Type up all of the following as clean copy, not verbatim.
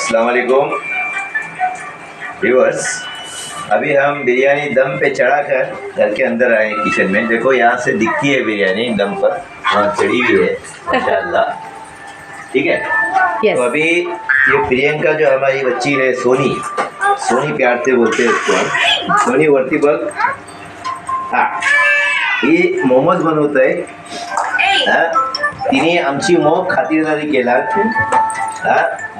अस्सलाम वालेकुम व्यूअर्स। अभी हम बिरयानी दम पे चढ़ाकर घर के अंदर आए किचन में। देखो यहाँ से दिखती है बिरयानी दम पर, वहाँ चढ़ी हुई है माशाल्लाह। ठीक है yes. तो अभी ये प्रियंका जो हमारी बच्ची है सोनी प्यार से बोलते हैं उसको हम, सोनी वरती बघ। हाँ, ही मोमोज बनवत आहे। तिने आमची मोग खातिरदारी केला।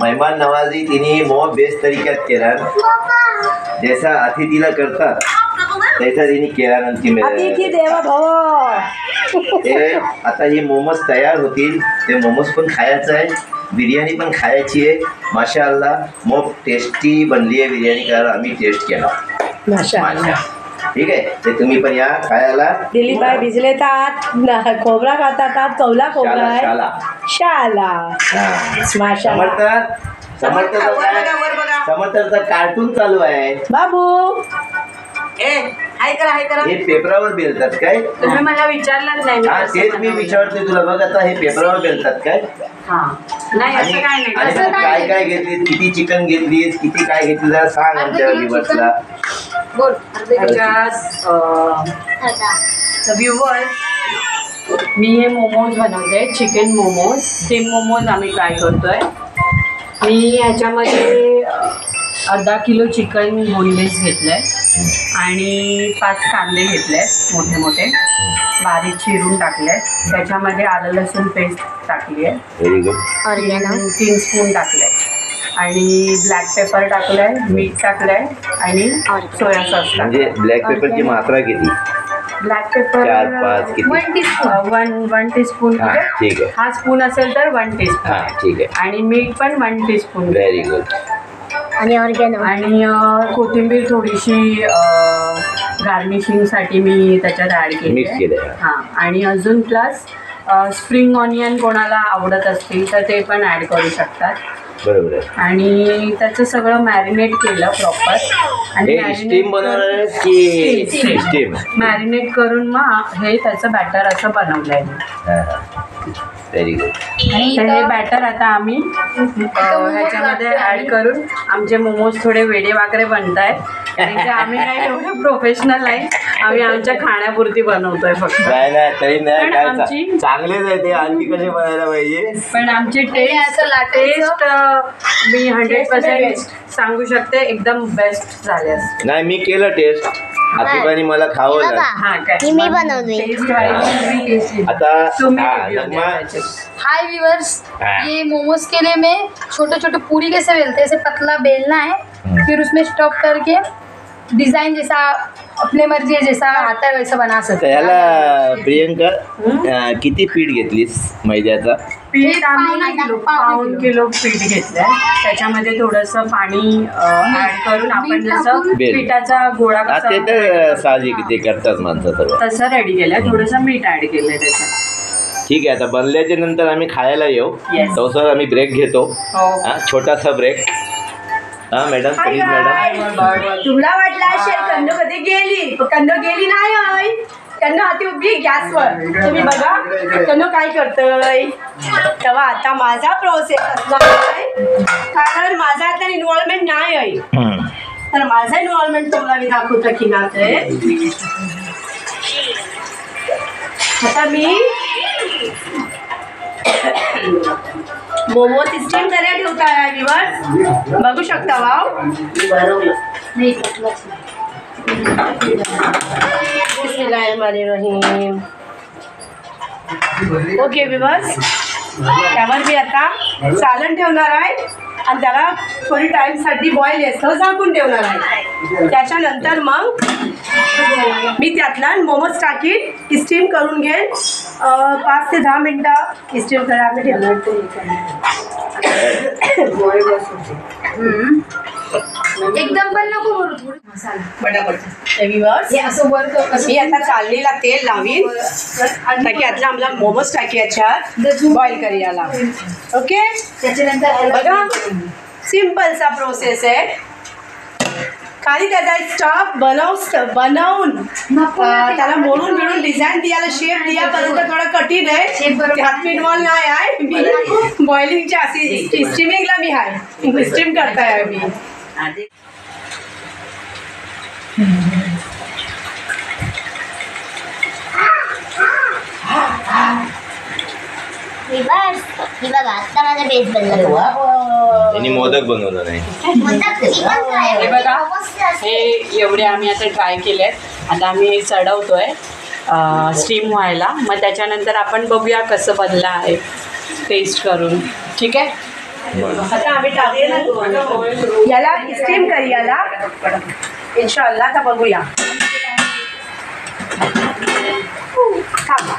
मेहमान नवाजी तिने मोग बेस्ट तरीक्यात केला, जैसा अतिथीला करतात तैसा तिने केला। अतिथी देवो भव। आता हे मोमोज तयार होतील, ते मोमोज पण खायचं आहे, बिर्याणी पण खायची आहे माशाअल्लाह। मोग टेस्टी बनली आहे बिर्याणी, कारण आम्ही टेस्ट केला माशाअल्लाह। ठीक आहे, ते तुम्ही पण या खायला। दिलीप भाई भिजले तात, खोबरा खातात, कौला खोबरा आहे, शाला माशाअल्लाह। समर्थाचा कार्टून चालू आहे बाबू। हाय करा हे पेपरावर बेलतात काय? तुम्ही मला विचारलं नाही। हा तेच मी विचारते तुला। बघ आता हे पेपरावर बेलतात काय? नाही असं काय नाही। आणि काय काय घेतलीस, किती चिकन घेतलीस, किती काय घेतली जरा सांग आमच्या व्ह्यूअर्सला बोल। व्ह्यूअर्स, मी हे मोमोज बनवते, चिकन मोमोज, स्टीम मोमोज आम्ही ट्राय करतोय। मी ह्याच्यामध्ये अर्धा किलो चिकन बोनलेस घेतलंय आणि 5 कांदे घेतले मोठे मोठे, बारीक चिरून टाकले। त्याच्यामध्ये आलं लसूण पेस्ट टाकली आहे, व्हेरी गुड, 3 स्पून टाकले आणि ब्लॅक पेपर टाकलंय, मीठ टाकलंय आणि सोया सॉस। म्हणजे ब्लॅक पेपरची मात्रा किती? ब्लॅक पेपर 4-5 किती? 1 टीस्पून। ठीक आहे, हा स्पून असेल तर 1 टीस्पून। हा ठीक आहे। आणि मीठ पण 1 टीस्पून। Very good. आणि ऑर्गॅनो आणि कोथिंबीर थोडीशी गार्निशिंगसाठी मी त्याच्यात ॲड केली मिक्स केलं। हां, आणि अजून प्लस स्प्रिंग ऑनियन कोणाला आवडत असतील तर ते पण ॲड करू शकतात। बरोबर आहे। आणि त्याचं सगळं मॅरिनेट केलं प्रॉपर। आणि स्टीम बनवणार की स्टीम? मॅरिनेट करून मग हे त्याचं बॅटर असं बनवलं आहे। Very good. तर हे बॅटर आता आम्ही ह्याच्यामध्ये ॲड करून आमचे मोमोज थोडे वेडेवाकडे बनत आहेत, कारण की आम्ही काही एवढं प्रोफेशनल नाही, आम्ही आमच्या खाण्यापुरती बनवतोय फक्त। नाही तरी नाही, पण आमची चांगलेच आहे ते, आणखी कसे बनायला पाहिजे। पण आमची टेस्ट मी 100% सांगू शकते, एकदम बेस्ट झाले असते। नाही मी केलं टेस्ट, आतिफानी मला खावलं। हां काय मी बनवली आता हाय व्यूअर्स, ये मोमोज के लिए मैं छोटे छोटे पूरी कैसे बेलते हैं, ऐसे पतला बेलना है, फिर उसमें स्टफ करके डिजाइन जैसा अपने मर्जी जैसा आता है वैसा बना सकते हैं। त्याला प्रियंका किती पीठ घेतलीस मैद्याचा? पीठ आम्ही पाऊण किलो पीठ घेतलंय, त्याच्यामध्ये थोडंसं पाणी ॲड करून आपण जसं पिठाचा गोळा ते तर साहजिक ते करतात माणसं सर्व, तसं रेडी केलंय। थोडंसं मीठ ॲड केलंय त्याच्यात। ठीक आहे, आता बनल्याच्या नंतर आम्ही खायला येऊ। तसं आम्ही ब्रेक घेतो, छोटासा ब्रेक। हा मॅडम, प्लीज मॅडम। तुला वाटलं असेल कंदो कधी गेली, कंदो गेली नाही आहे। कंदो हाती उभी गॅसवर, तुम्ही बघा कंदो काय करतोय। तेव्हा आता माझा प्रोसेस असणार आहे, कारण माझा आता इन्व्हॉल्वमेंट नाही आहे, तर माझा इन्व्हॉल्वमेंट तुम्हाला मी दाखवतो की नाही। आता मी मोमोज स्टीम करायला ठेवता आहे व्ह्यूअर्स, बघू शकता। वाव, बिस्मिल्लाहिर्रहमानिर्रहीम। ओके व्ह्यूअर्स, त्यावर मी आता सालन ठेवणार आहे आणि त्याला थोडी टाईमसाठी बॉईल असतं झाकून ठेवणार आहे। त्याच्यानंतर मग मी त्यातला मोमोज टाकीन, स्टीम करून घेईन 5 ते 10 मिनटं स्टीम करा आम्ही ठेवणार। एकदम पण नको भरू, थोडं मसाला व्ह्यूअर्स, मी आता चाललेला तेल लावीन, ताकी आतला आम्हाला मोमोज टाकी याच्यात बॉईल करूयाला। ओके, त्याच्यानंतर बघा सिंपलचा प्रोसेस आहे। खाली त्याचा स्टफ बनवून त्याला मोडून बिडून डिझाईन द्यायला शेप द्यापर्यंत थोडं कठीण आहे. त्यात मी इन्व्हॉल्व नाही आहे. मी बॉइलिंगच्या अशी स्टीमिंगला मी आहे, स्टीम करताय मी. ही बघा आता माझा बेस बनला. यांनी मोदक बनवलं नाही. हे बघा, हे एवढे आम्ही आता ट्राय केलेत. आता आम्ही चढवतोय स्टीम व्हायला. मग त्याच्यानंतर आपण बघूया कसं बनलं आहे टेस्ट करून. ठीक आहे, आता आम्ही टाकूया याला स्टीम करूया इन्शाअल्लाह. आता बघूया. थांबा.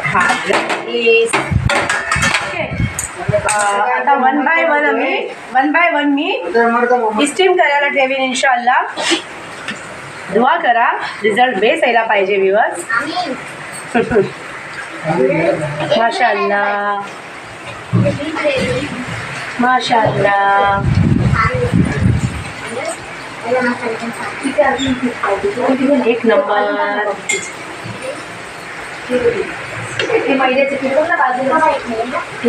हां आता one by one me steam करायला ठेवीन इन्शाअल्लाह. दुआ करा रिझल्ट बेस यायला पाहिजे व्ह्यूअर्स. माशाअल्लाह माशाअल्लाह. एक नंबर.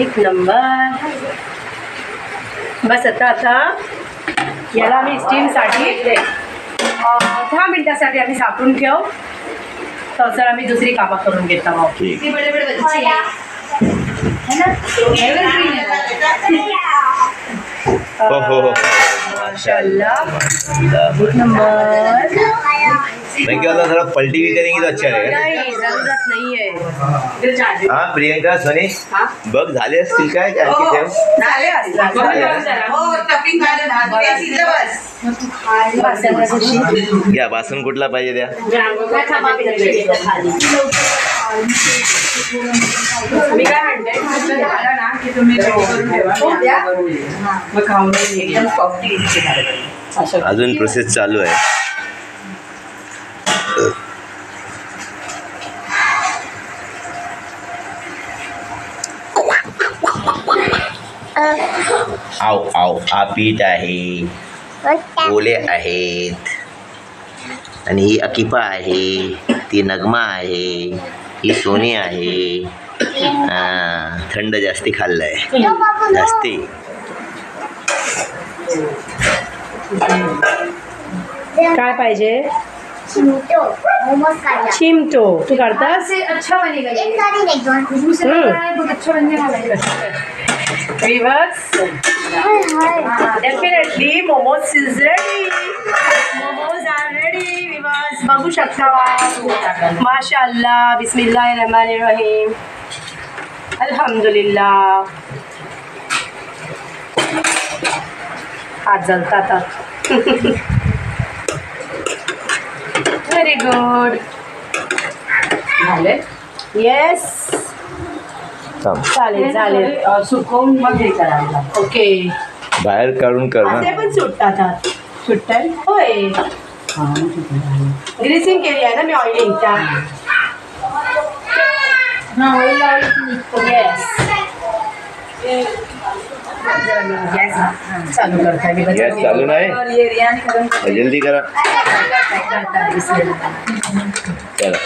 एक नंबर. बस आता याला मी स्टीमसाठी 10 मिनिटासाठी आम्ही सापडून ठेव. तर आम्ही दुसरी कामं करून घेत आहोत. ठीक. हो. माशाअल्लाह एक नंबर. मैं क्या थोड़ा पलटी भी करेंगी तो अच्छा रहेगा. नाही जरूरत नाहीये. हाँ प्रियंका सोनी बघ झाले असतील काय आणखी ठेव. झाले असतात. घ्या बासन कुठला पाहिजे द्या. मी काय म्हणते, झालं ना की तुम्ही ready करून ठेवा. मग खाऊन एकदम सॉफ्ट. अजून प्रोसेस चालू आहे. आव पीठ आहे, ओले आहेत आणि ही अकिफा आहे, ती नगमा आहे, ही सोनी आहे. थंड जास्ती खाल्लंय जास्ती. काय पाहिजे? मोमोज चिमटो. तू काढतास? अच्छा बनेगा ये. एक सारी नहीं दोन. खुशबू से लग रहा है बहुत अच्छा बनने वाला है. Viewers, definitely momos is ready. Momos are ready. Viewers, बघू शकता. माशाअल्लाह. बिस्मिल्लाहिर्रहमानिर्रहीम. अल्हम्दुलिल्लाह. हात जळतात. Very good. झाले. येस चालेल. सुकवून मग हे करायला. ओके. बाहेर काढून कर असे ना. पण सुटतात. सुट्टाय. होय. ग्रीसिंग केली आहे ना मी ऑइलिंगच्या. येस गॅस चालू करता. गॅस चालू नाही. जल्दी करा. चला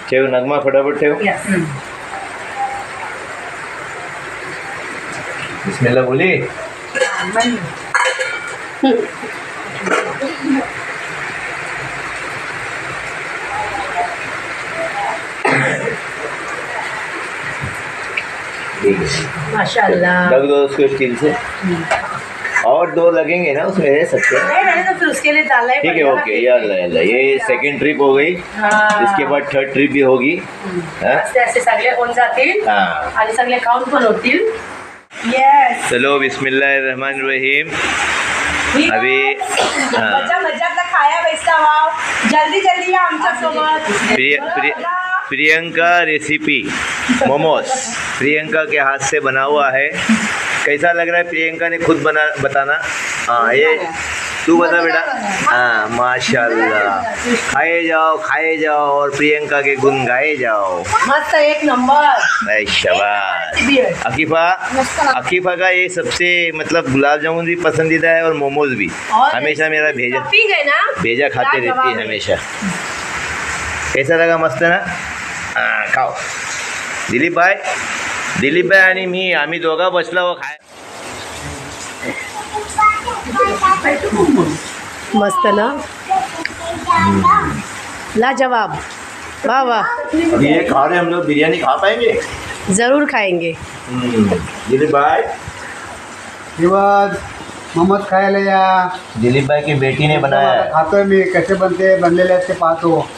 ठेव नगमा फटाफट ठेव. बिस्मिल्लाह बोली. माशाअल्लाह. ढक दो उसको स्टील से. और 2 लगेंगे ना उसमें सबके. नहीं तो फिर उसके लिए डालना ही ठीक है. पड़ेगा ओके यार ये सेकंड ट्रिप हो गई. इसके बाद थर्ड ट्रिप भी होगी. असे असे सगळे होऊन जातील हाँ आणि सगळे काउंट पण होतील. येस. चलो बिस्मिल्लाहिर्रहमानिर्रहीम. अभी मजा मजातला खाया पैसा वाव. जल्दी या आमच्या सोबत. प्रियंका रेसिपी मोमोज प्रियंका के हाथ से बना हुआ है. कैसा लग रहा है प्रियंका ने खुद बताना. हाँ ये तू बता बेटा। हाँ माशाल्लाह, खाए जाओ और प्रियंका के गुण गाए जाओ। मस्त एक नंबर। ऐ शाबाश। अकीफा का ये सबसे मतलब गुलाब जामुन भी पसंदीदा है और मोमोज भी। और हमेशा मेरा टॉपिंग है ना, भेजा खाते रहती लाजवाब है हमेशा। कैसा लगा? मस्त है ना? हाँ खाओ। दिलीप भाई आणि मी आम्ही दोघा बसलो खाय। मस्त ना, लाजवाब, वाह वाह। अभी ये खा रहे हम लोग, बिरयानी खा पाएंगे? जरूर खाएंगे। दिलीप भाई, मोमोज खायला या। दिलीप भाई की बेटी ने बनाया है। खातोय मी, कसे बनलेले आहेत ते पाहतो।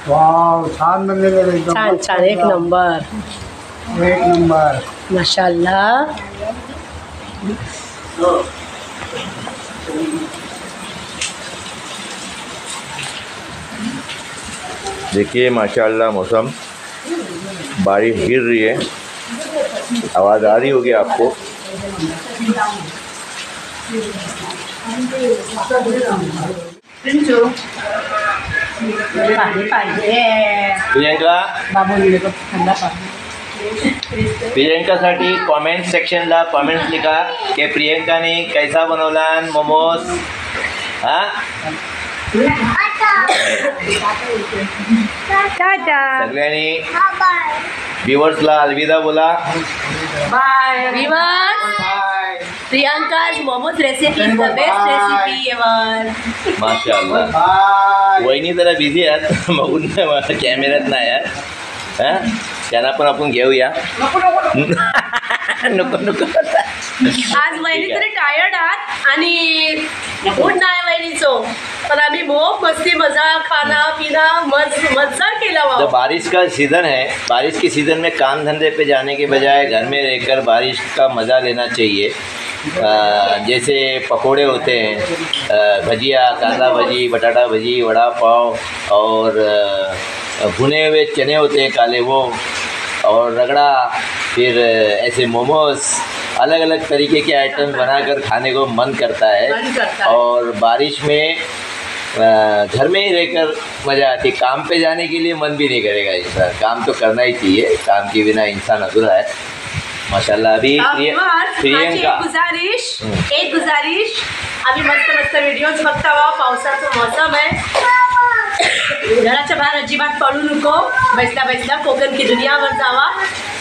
वाव, छान बनलेले आहेत एकदम। छान छान, एक नंबर, एक नंबर माशाल्लाह। देखिए माशाल्लाह मौसम, बारिश गिर रही है, आवाज़ आ रही होगी आपको। प्रियंकासाठी कॉमेंट सेक्शनला कॉमेंट्स लिखा की प्रियंकाने कैसा बनवला मोमोज। हां टाटा, सगळ्यांनी व्ह्यूअर्सला अलविदा बोला। Bye viewers. Priyanka's momos recipe is the best recipe ever. माशाल्लाह। वहिनी जरा बिझी आहेत, बघून कॅमेऱ्यात नाही आहेत। हां त्यांना पण आपण घेऊया। नको आज वहिनी तरी टायर्ड आहात आणि मूड नाही वहिनीचो, पण आम्ही खूप मस्ती मजा खाना पीना मजा केला। जब बारिश का सीज़न है, बारिश के सीज़न में काम धंधे पे जाने के बजाय घर में रहकर बारिश का मज़ा लेना चाहिए। जैसे पकोड़े होते हैं, भजिया, कांदा भजी, बटाटा भजी, वड़ा पाव और भुने हुए चने होते हैं काले वो, और रगड़ा, फिर ऐसे मोमोज, अलग अलग तरीके के आइटम बनाकर खाने को मन करता है। और बारिश में घर में ही रहकर मज़ा आती। काम पे जाने के लिए मन भी नहीं करेगा इंसान, काम तो करना ही चाहिए, काम के बिना इंसान अधूरा है। माशाल्लाह। अभी प्रियंका एक गुजारिश, आम्ही मस्त व्हिडिओज बघतावा। पावसाचं मौसम आहे, घराच्या बाहेर अजिबात पडू नको, बसल्या कोकण की दुनियावर जावा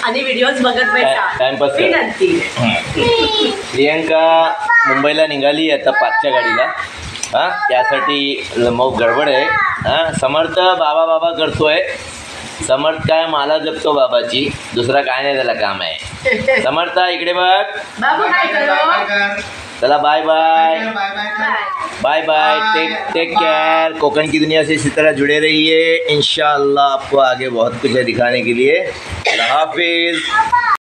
आणि व्हिडिओज बघत टाइमपास बसा विनंती। प्रियंका मुंबईला निघाली आता 5च्या गाडीला। हां त्यासाठी मग गडबड आहे। हां समर्थ बाबा करतोय। समर्थ काय माला जपतो बाबाची, दुसरा काय नाही त्याला काम आहे। समर्थ इकडे बघ बाबू काय करो। चला बाय टेक केयर। कोकण की दुनिया से इसी तरह जुड़े रहिए, इंशाअल्लाह आपको आगे बहुत कुछ है दिखाने के लिए। अल्लाह हाफिज़।